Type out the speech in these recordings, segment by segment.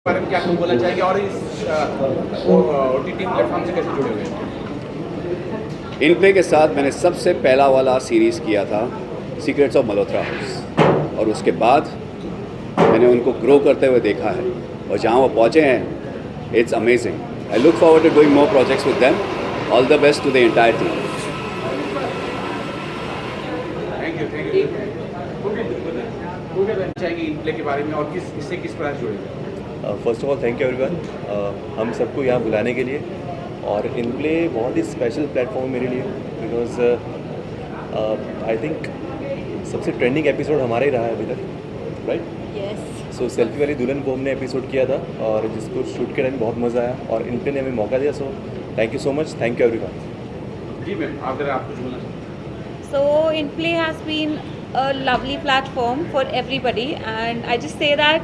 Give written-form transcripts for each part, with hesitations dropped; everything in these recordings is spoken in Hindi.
बारे में क्या आपको बोलना चाहेंगे और इस ओटीटी प्लेटफॉर्म से कैसे जुड़े हुए हैं? इन प्ले के साथ मैंने सबसे पहला वाला सीरीज़ किया था सीक्रेट्स ऑफ मल्होत्रा हाउस, और उसके बाद मैंने उनको ग्रो करते हुए देखा है और जहाँ वो पहुँचे हैं, it's amazing. I look forward to doing more projects with them. All the best to the entire team. Thank you. चाहेंगे इन प्ले के बारे में और इससे किस प्रकार जुड़े हुए हैं? First of all thank you everyone हम सबको यहाँ बुलाने के लिए। और इन प्ले बहुत ही स्पेशल प्लेटफॉर्म मेरे लिए, बिकॉज आई थिंक सबसे ट्रेंडिंग एपिसोड हमारा ही रहा है अभी तक, राइट? यस। सो सेल्फी वाली दुल्हन को हमने एपिसोड किया था और जिसको शूट के टाइम बहुत मज़ा आया और इन प्ले ने हमें मौका दिया। So thank you so much, thank you everyone. जी मैम, अगर आप कुछ बोलना चाहें। So InPlay has been a lovely platform for everybody, and I just say that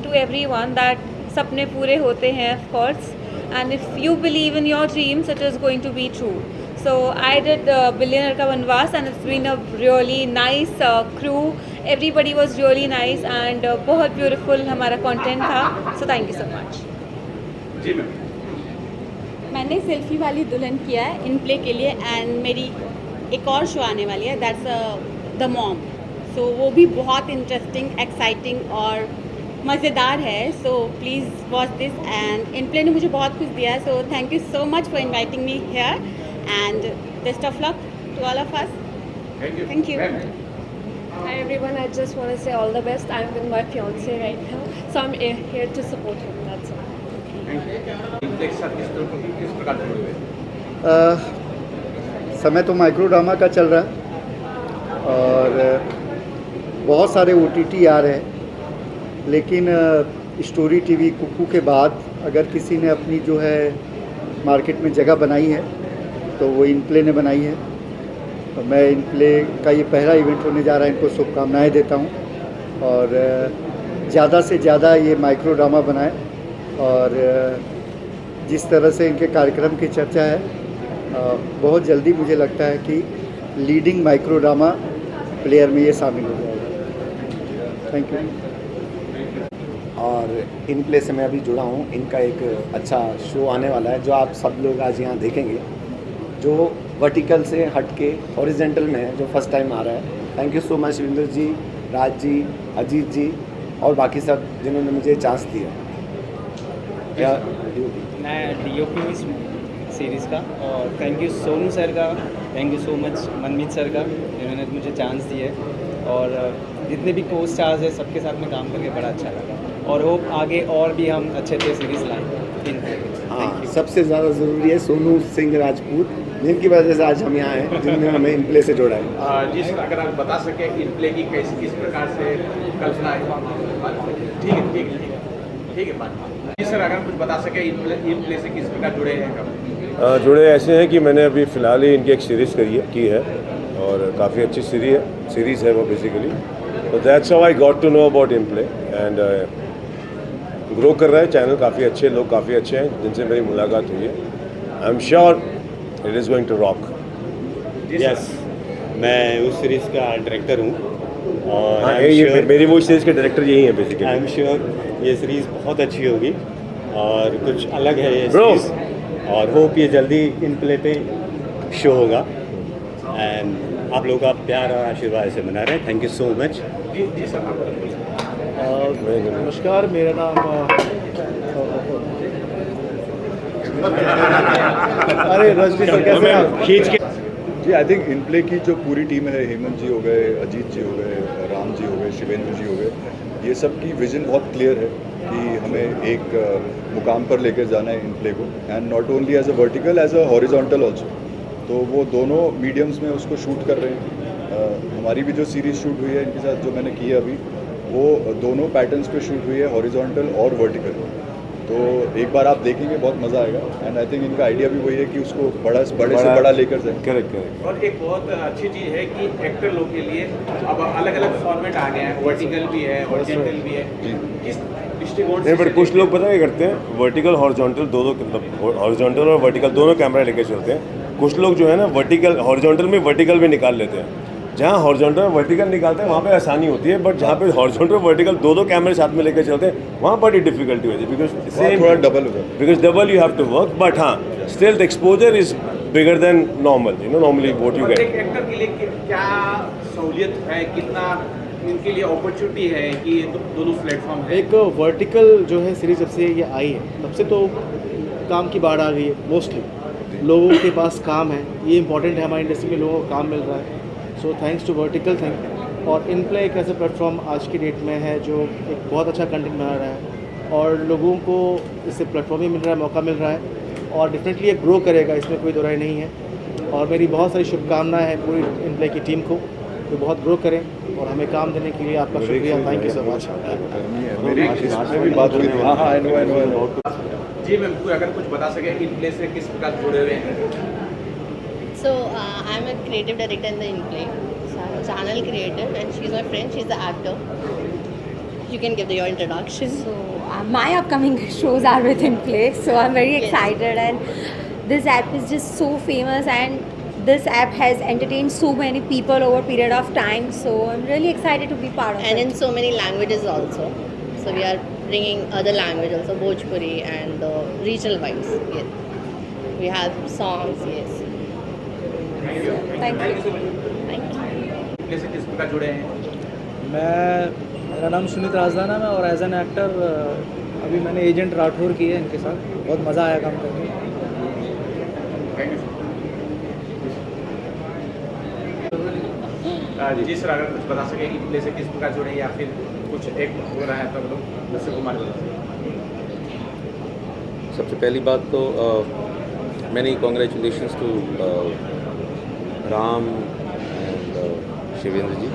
to everyone that sapne pure hote hain, of course, and if you believe in your dreams, it is going to be true. So I did Billionaire Ka Vanvas, and it's been a really nice crew. Everybody was really nice and बहुत beautiful हमारा content था. So thank you so much. जी मैम। मैंने सेल्फी वाली दुल्हन किया है इन प्ले के लिए, एंड मेरी एक और शो आने वाली है, दैट्स द मॉम। सो वो भी बहुत इंटरेस्टिंग, एक्साइटिंग और मज़ेदार है। So please watch this, and In Play ने मुझे बहुत कुछ दिया है। So thank you so much for inviting me here, and best of luck to all of us. Thank you. Hi everyone, I just want to say all the best. I'm with my fiance right now, so I'm here to support him. That's all. In play के साथ किस प्रकार जुड़े हुए हैं? समय तो माइक्रो ड्रामा का चल रहा है और बहुत सारे OTT आ रहे हैं, लेकिन स्टोरी टीवी कुकू के बाद अगर किसी ने अपनी जो है मार्केट में जगह बनाई है तो वो इन प्ले ने बनाई है। तो मैं इन प्ले का ये पहला इवेंट होने जा रहा है, इनको शुभकामनाएं देता हूँ और ज़्यादा से ज़्यादा ये माइक्रो ड्रामा बनाएं। और जिस तरह से इनके कार्यक्रम की चर्चा है, बहुत जल्दी मुझे लगता है कि लीडिंग माइक्रो ड्रामा प्लेयर में ये शामिल हो जाएगा। Thank you. और इन प्ले से मैं अभी जुड़ा हूँ। इनका एक अच्छा शो आने वाला है जो आप सब लोग आज यहाँ देखेंगे, जो वर्टिकल से हट के हॉरिजेंटल में है, जो फर्स्ट टाइम आ रहा है। Thank you so much Shivinder ji, Raj ji, Ajit ji और बाकी सब जिन्होंने मुझे चांस दिया। क्या मैं DOP इस सीरीज़ का, और थैंक यू सोनू सर का, thank you so much Manmeet sir का, जिन्होंने मुझे चांस दिए। और जितने भी को स्टार्स हैं सबके साथ में काम करके बड़ा अच्छा लगा, और होप आगे और भी हम अच्छे अच्छे सीरीज़ लाएँ। हाँ, सबसे ज़्यादा ज़रूरी है सोनू सिंह राजपूत, जिनकी वजह से आज हम यहाँ हैं, जिन्होंने हमें इन प्ले से जोड़ा है। जी सर, अगर आप बता सकें इन प्ले की किस प्रकार से कल्पना है। ठीक है बात। जी सर, अगर कुछ बता सकें इन प्ले से किस प्रकार जुड़े हैं? जुड़े ऐसे हैं कि मैंने अभी फ़िलहाल ही इनकी एक सीरीज़ की है और काफ़ी अच्छी सीरीज़ है वो बेसिकली। तो that's how I got to know about In Play, and grow कर रहा है चैनल। काफ़ी अच्छे लोग, काफ़ी अच्छे हैं जिनसे मेरी मुलाकात हुई है। I am sure it is going to rock. Yes, मैं उस सीरीज़ का डायरेक्टर हूँ और हाँ, ये मेरी वो सीरीज़ के डायरेक्टर यही हैं बेसिकली। आई एम श्योर ये सीरीज़ बहुत अच्छी होगी और कुछ अलग है ये सीरीज़, और होप ये जल्दी इन प्ले पे शो होगा। एंड आप लोगों का प्यार और आशीर्वाद से बना रहे हैं। Thank you so much. जी सर। नमस्कार, मेरा नाम अरे रजनी सर, कैसे हैं? खींच के जी, आई थिंक इन प्ले की जो पूरी टीम है, हेमंत जी हो गए, अजीत जी हो गए, राम जी हो गए, शिवेंद्र जी हो गए, ये सब की विज़न बहुत क्लियर है कि हमें एक मुकाम पर लेकर जाना है इन प्ले को, and not only as a vertical, as a horizontal also. तो वो दोनों मीडियम्स में उसको शूट कर रहे हैं। हमारी भी जो सीरीज़ शूट हुई है इनके साथ, जो मैंने की है अभी, वो दोनों पैटर्न्स पे शूट हुई है, हॉरिजॉन्टल और वर्टिकल। तो एक बार आप देखेंगे, बहुत मज़ा आएगा। एंड आई थिंक इनका आइडिया भी वही है कि उसको बड़े से बड़ा लेकर जाए। करेक्ट। और एक बहुत अच्छी चीज़ है कि एक्टर लोग के लिए अब अलग अलग फॉर्मेट आ गए हैं, वर्टिकल भी है, हॉरिजॉन्टल भी है। किस दृष्टिकोण से? बट कुछ लोग पता क्या करते हैं, वर्टिकल हॉरिजॉन्टल दोनों, मतलब हॉरिजॉन्टल और वर्टिकल दोनों कैमरा लेके चलते हैं। कुछ लोग जो है ना, वर्टिकल हॉरिजॉन्टल में वर्टिकल भी निकाल लेते हैं। जहाँ हॉरिजॉन्टल वर्टिकल निकालते हैं वहाँ पे आसानी होती है, बट जहाँ पे हॉरिजॉन्टल वर्टिकल दो कैमरे साथ में लेकर चलते हैं वहाँ बड़ी डिफिकल्टी होती है, थोड़ा डबल होगा because double you have to work, but हाँ still the exposure is bigger than normal, you know normally what you एक गेट। एक्टर के लिए क्या सहूलियत है, कितना इनके लिए अपॉर्चुनिटी है कि ये दोनों प्लेटफॉर्म है? एक वर्टिकल जो है सीरीज जब से ये आई है तब से तो काम की बाढ़ आ गई है। मोस्टली लोगों के पास काम है, ये इंपॉर्टेंट है हमारी इंडस्ट्री में, लोगों को काम मिल रहा है। So thanks to vertical think. और इन प्ले एक ऐसा प्लेटफॉर्म आज की डेट में है जो एक बहुत अच्छा कंटेंट बना रहा है और लोगों को इससे प्लेटफॉर्म भी मिल रहा है, मौका मिल रहा है और डेफिनेटली ये ग्रो करेगा, इसमें कोई दो राय नहीं है। और मेरी बहुत सारी शुभकामनाएं हैं पूरी इन प्ले की टीम को, तो बहुत ग्रो करें और हमें काम देने के लिए आपका शुक्रिया। Thank you so much. मेरी इसमें भी बात हुई थी। हाँ हाँ, I know। जी मैम, कोई अगर कुछ बता सके इन प्ले से किस प्रकार जुड़े हुए हैं? So I'm a creative director in the InPlay. So I'm a channel creator, and she's my friend. She's the actor. You can give your introduction. So my upcoming shows are with InPlay, so I'm very excited, and this app is just so famous, and this app has entertained so many people over a period of time. So I'm really excited to be part of And it. in so many languages also. So we are bringing other languages, also Bhojpuri and regional vibes. Yes. We have songs. Yes. Thank you. Thank you. In play से किस प्रकार जुड़े हैं? मेरा नाम सुनीत राजदाना है और एज एन एक्टर अभी मैंने एजेंट राठौर की है इनके साथ। बहुत मज़ा आया काम करके। जी सर, अगर कुछ बता सके इन प्ले से किस प्रकार जुड़े या फिर कुछ एक हो रहा है तो लोग दर्शक कुमार बता सकें। सबसे पहली बात तो many congratulations to Ram and Shivendra ji.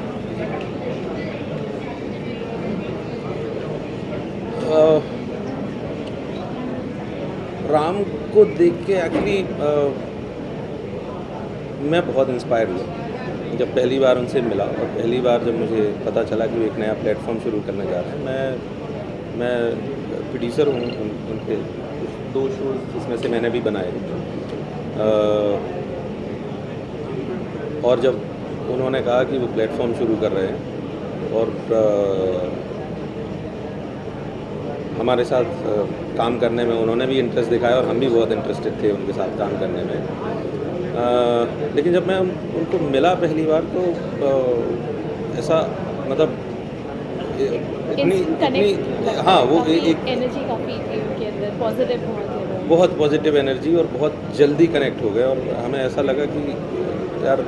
Ram को देख के एक्चुअली मैं बहुत इंस्पायर हुआ जब पहली बार उनसे मिला, और पहली बार जब मुझे पता चला कि वो एक नया प्लेटफॉर्म शुरू करने जा रहे हैं। मैं प्रोड्यूसर हूँ उनके 2 शोज़ जिसमें से मैंने भी बनाए, और जब उन्होंने कहा कि वो प्लेटफॉर्म शुरू कर रहे हैं और हमारे साथ काम करने में उन्होंने भी इंटरेस्ट दिखाया और हम भी बहुत इंटरेस्टेड थे उनके साथ काम करने में। लेकिन जब मैं उनको मिला पहली बार तो ऐसा मतलब इतनी हाँ वो एक एनर्जी काफ़ी थी उनके अंदर, पॉजिटिव बहुत पॉजिटिव एनर्जी और बहुत जल्दी कनेक्ट हो गए, और हमें ऐसा लगा कि यार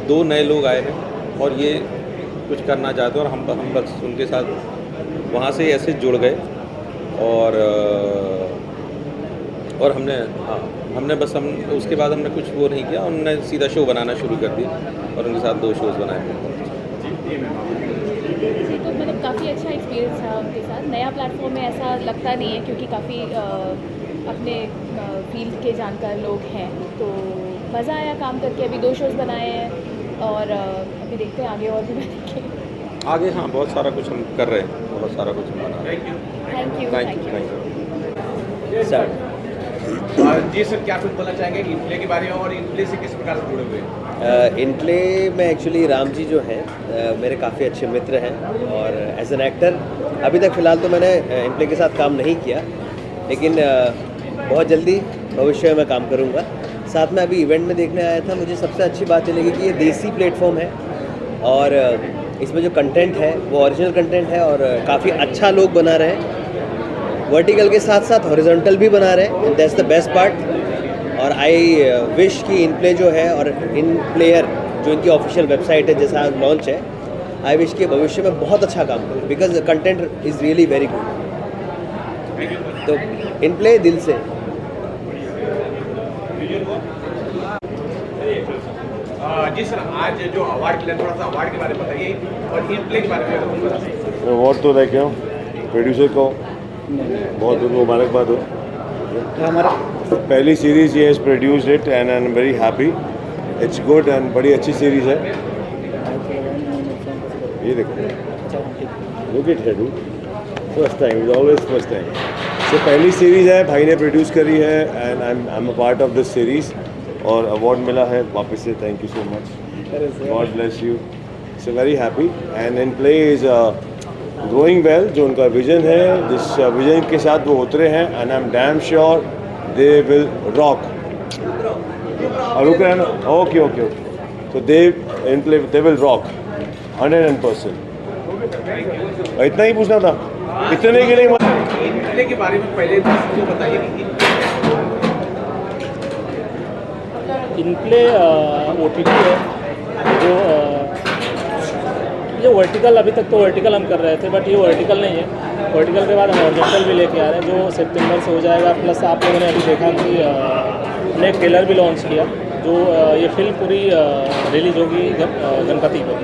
2 नए लोग आए हैं और ये कुछ करना चाहते हैं, और हम बस उनके साथ वहाँ से ऐसे जुड़ गए और हमने बस उसके बाद हमने कुछ वो नहीं किया, उन्होंने सीधा शो बनाना शुरू कर दिया और उनके साथ 2 शोज़ बनाए। जी, तो मतलब काफ़ी अच्छा एक्सपीरियंस था उनके साथ। नया प्लेटफॉर्म में ऐसा लगता नहीं है क्योंकि काफ़ी अपने फील्ड के जानकार लोग हैं, तो मज़ा आया काम करके। अभी 2 शोज़ बनाए हैं और अभी देखते हैं आगे और भी बनेंगे। आगे हाँ बहुत सारा कुछ हम कर रहे हैं, बहुत सारा कुछ हम बना रहे हैं। Thank you. सर जी सर, क्या कुछ बोलना चाहेंगे इन प्ले के बारे में और इन प्ले से किस प्रकार से जुड़े हुए हैं? इन प्ले में एक्चुअली राम जी जो हैं मेरे काफ़ी अच्छे मित्र हैं, और एज एन एक्टर अभी तक फ़िलहाल तो मैंने इन प्ले के साथ काम नहीं किया, लेकिन बहुत जल्दी भविष्य में मैं काम करूँगा। साथ में अभी इवेंट में देखने आया था, मुझे सबसे अच्छी बात ये लगी कि ये देसी प्लेटफॉर्म है और इसमें जो कंटेंट है वो ओरिजिनल कंटेंट है और काफ़ी अच्छा लोग बना रहे हैं। वर्टिकल के साथ साथ हॉरिजॉन्टल भी बना रहे हैं, and that's the best part. और आई विश कि इन प्ले जो है और इन प्लेयर जो इनकी ऑफिशियल वेबसाइट है जैसा लॉन्च है, आई विश कि भविष्य में बहुत अच्छा काम करें, because content is really very good. तो इन प्ले दिल से। जी सर, आज जो अवार्ड मिला, थोड़ा सा अवार्ड के बारे में बताइए और इन प्ले के बारे में अगर कुछ बता सकें। अवार्ड तो लेके आओ प्रोड्यूसर को बहुत बहुत मुबारकबाद हो। हमारा पहली सीरीज़ ये is produced it and I am very happy, it's good and बड़ी अच्छी सीरीज़ है। ये देखो, लुक इट है do, first time is always first time. So पहली सीरीज़ है, भाई ने प्रोड्यूस करी है and I am a part of this series, और अवार्ड मिला है वापस से। Thank you so much. God bless you. So very happy and in play is growing well. जो उनका विजन है, जिस विजन के साथ वो उतरे हैं, and I'm damn sure they will rock. और रुक रहे हैं ना? Okay. So they will rock 100%. इतना ही पूछना था. इतने के लिए इनप्ले के बारे में पहले तो बताइए कि इनप्ले OTT है जो वर्टिकल, अभी तक तो वर्टिकल हम कर रहे थे, बट ये वर्टिकल नहीं है। वर्टिकल के बाद हम हॉरिजॉन्टल भी लेके आ रहे हैं जो सितंबर से हो जाएगा। प्लस आप लोगों ने अभी देखा कि हमने एक ट्रेलर भी लॉन्च किया, जो ये फिल्म पूरी रिलीज होगी गणपति पे।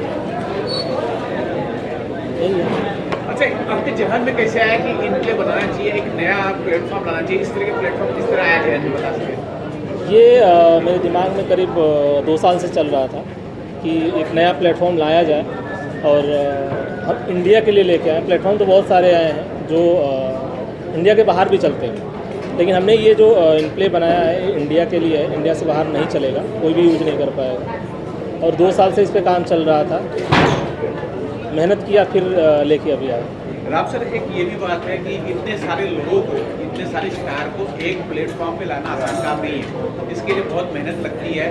अच्छा, आपके जहन में कैसे आया कि इनप्ले बनाना चाहिए, एक नया प्लेटफॉर्म लाना चाहिए? इस तरह के प्लेटफॉर्म किस तरह आया जहन में, बता सकते? ये मेरे दिमाग में करीब 2 साल से चल रहा था कि एक नया प्लेटफॉर्म लाया जाए और हम इंडिया के लिए लेके आए। प्लेटफॉर्म तो बहुत सारे आए हैं जो इंडिया के बाहर भी चलते हैं, लेकिन हमने ये जो इनप्ले बनाया है इंडिया के लिए है, इंडिया से बाहर नहीं चलेगा, कोई भी यूज नहीं कर पाएगा। और 2 साल से इस पे काम चल रहा था, मेहनत किया, फिर लेके अभी आए। राम सर, एक ये भी बात है कि इतने सारे लोगों को, इतने सारे स्टार को एक प्लेटफॉर्म पे लाना आसान काम नहीं है, इसके लिए बहुत मेहनत लगती है।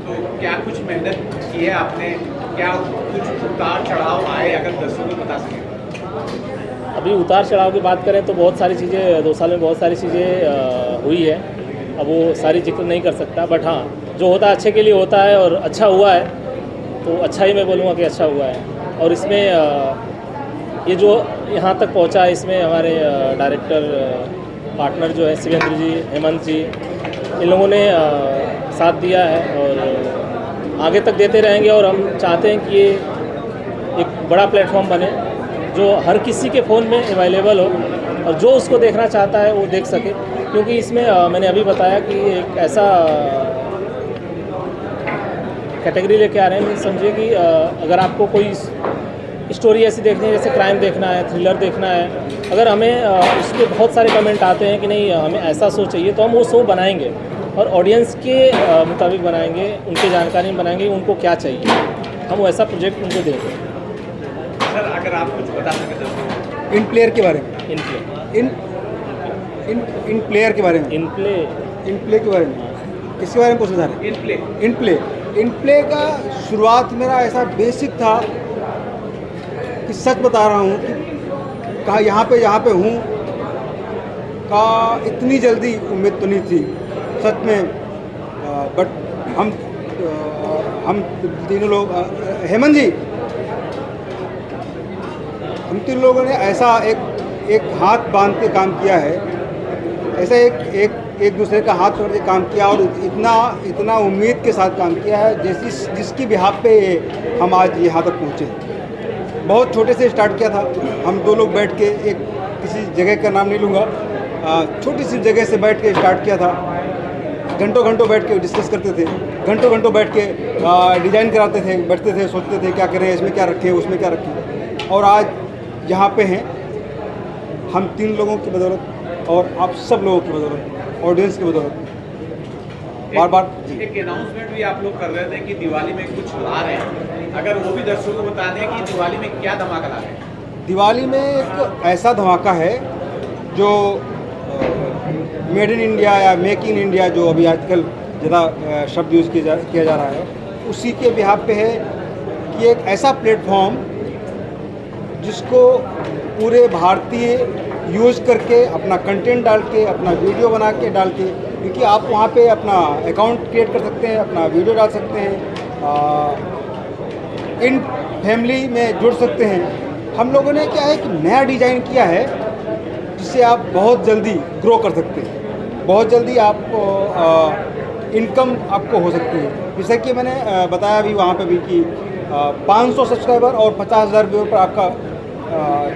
तो क्या कुछ मेहनत की है आपने? क्या कुछ उतार चढ़ाव आए, अगर दर्शकों को बता सकें? अभी उतार चढ़ाव की बात करें तो बहुत सारी चीज़ें 2 साल में बहुत सारी चीज़ें हुई है, अब वो सारी जिक्र नहीं कर सकता, बट हाँ जो होता है अच्छे के लिए होता है और अच्छा हुआ है, तो अच्छा ही मैं बोलूँगा कि अच्छा हुआ है। और इसमें ये जो यहाँ तक पहुँचा है, इसमें हमारे डायरेक्टर पार्टनर जो है शिवेंद्र जी, हेमंत जी, इन लोगों ने साथ दिया है और आगे तक देते रहेंगे। और हम चाहते हैं कि ये एक बड़ा प्लेटफॉर्म बने जो हर किसी के फ़ोन में अवेलेबल हो और जो उसको देखना चाहता है वो देख सके। क्योंकि इसमें मैंने अभी बताया कि एक ऐसा कैटेगरी लेके आ रहे हैं, समझिए कि अगर आपको कोई स्टोरी ऐसी देखनी है, जैसे क्राइम देखना है, थ्रिलर देखना है, अगर हमें उस पर बहुत सारे कमेंट आते हैं कि नहीं हमें ऐसा शो चाहिए, तो हम वो शो बनाएंगे और ऑडियंस के मुताबिक बनाएंगे, उनके जानकारी में बनाएंगे उनको क्या चाहिए, हम वैसा प्रोजेक्ट उनको देंगे। सर, अगर आप कुछ बता सकें इन प्लेयर के बारे में, इन प्लेयर के बारे में, इन प्ले के बारे में किसके बारे में पूछना चाह रहे हैं? इन प्ले का शुरुआत मेरा ऐसा बेसिक था कि सच बता रहा हूँ कि कहा यहाँ पे हूँ का इतनी जल्दी उम्मीद तो नहीं थी सच में। बट हम तीनों लोग, हेमंत जी, हम तीन लोगों ने ऐसा एक हाथ बांध के काम किया है, ऐसा एक दूसरे का हाथ पकड़ के काम किया और इतना उम्मीद के साथ काम किया है जिसकी बिहाफ पे हम आज यहाँ तक पहुँचे। बहुत छोटे से स्टार्ट किया था, हम 2 लोग बैठ के, एक किसी जगह का नाम नहीं लूँगा, छोटी सी जगह से बैठ के स्टार्ट किया था। घंटों बैठ के डिस्कस करते थे, घंटों बैठ के डिज़ाइन कराते थे, बैठते थे, सोचते थे क्या करें, इसमें क्या रखें, उसमें क्या रखें। और आज यहाँ पे हैं हम 3 लोगों की बदौलत और आप सब लोगों की बदौलत, ऑडियंस की बदौलत। बार एक अनाउंसमेंट भी आप लोग कर रहे थे कि दिवाली में कुछ ला रहे हैं, अगर वो भी दर्शकों को बता दें कि दिवाली में क्या धमाका ला रहे हैं? दिवाली में एक ऐसा धमाका है जो मेड इन इंडिया या मेक इन इंडिया, जो अभी आजकल ज़्यादा शब्द यूज़ किया जा रहा है, उसी के बिहाफ पे है कि एक ऐसा प्लेटफॉर्म जिसको पूरे भारतीय यूज़ करके, अपना कंटेंट डाल के, अपना वीडियो बना के डाल के, क्योंकि आप वहाँ पे अपना अकाउंट क्रिएट कर सकते हैं, अपना वीडियो डाल सकते हैं, इन फैमिली में जुड़ सकते हैं। हम लोगों ने क्या है कि नया डिज़ाइन किया है जिससे आप बहुत जल्दी ग्रो कर सकते हैं, बहुत जल्दी आपको इनकम आपको हो सकती है। जैसे कि मैंने बताया अभी वहाँ पे भी कि 500 सब्सक्राइबर और 50,000 व्यूअर पर आपका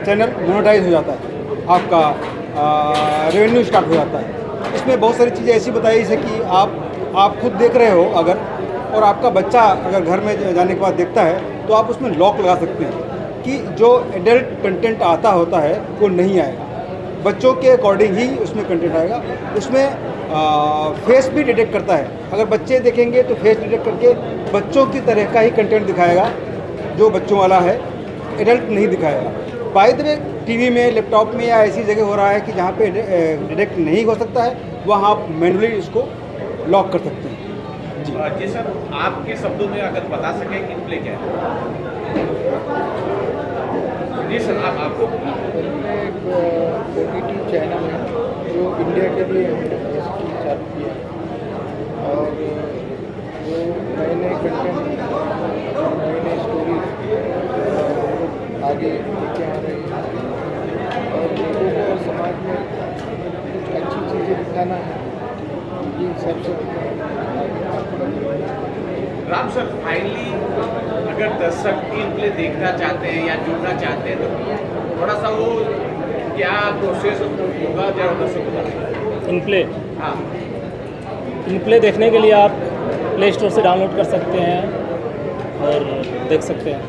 चैनल मोनेटाइज हो जाता है, आपका रेवेन्यू स्टार्ट हो जाता है। इसमें बहुत सारी चीज़ें ऐसी बताई जैसे कि आप खुद देख रहे हो अगर, और आपका बच्चा अगर घर में जाने के बाद देखता है तो आप उसमें लॉक लगा सकते हैं कि जो एडल्ट कंटेंट आता होता है वो नहीं आएगा, बच्चों के अकॉर्डिंग ही उसमें कंटेंट आएगा। उसमें फेस भी डिटेक्ट करता है। अगर बच्चे देखेंगे तो फेस डिटेक्ट करके बच्चों की तरह का ही कंटेंट दिखाएगा जो बच्चों वाला है, एडल्ट नहीं दिखाएगा। बाय द वे टीवी में, लैपटॉप में या ऐसी जगह हो रहा है कि जहाँ पे डिटेक्ट नहीं हो सकता है, वहाँ आप मैनुअली इसको लॉक कर सकते हैं। जी सर, आपके शब्दों में अगर बता सकें कि इनप्ले क्या है। जी सर, आपको एक OTT चैनल है जो इंडिया के लिए इसकी चालू किया है और वो नए नए कंटेंट, नई नई स्टोरीज आगे लेके आ रहे हैं और लोगों को समाज में कुछ अच्छी चीज़ें दिखाना है, ये सबसे राम सर, फाइनली अगर दर्शक इनप्ले देखना चाहते हैं या जुड़ना चाहते हैं तो थोड़ा सा वो क्या प्रोसेस होगा जरा दर्शक बताएं। इनप्ले, हाँ, इनप्ले देखने के लिए आप प्ले स्टोर से डाउनलोड कर सकते हैं और देख सकते हैं।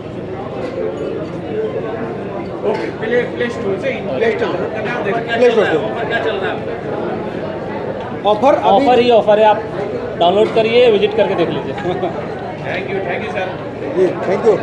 ओके, प्ले स्टोर से प्ले स्टोर करना प्ले स्टोर से ऑफर ही ऑफर है, आप डाउनलोड करिए, विजिट करके देख लीजिए। Thank you sir. जी, थैंक यू।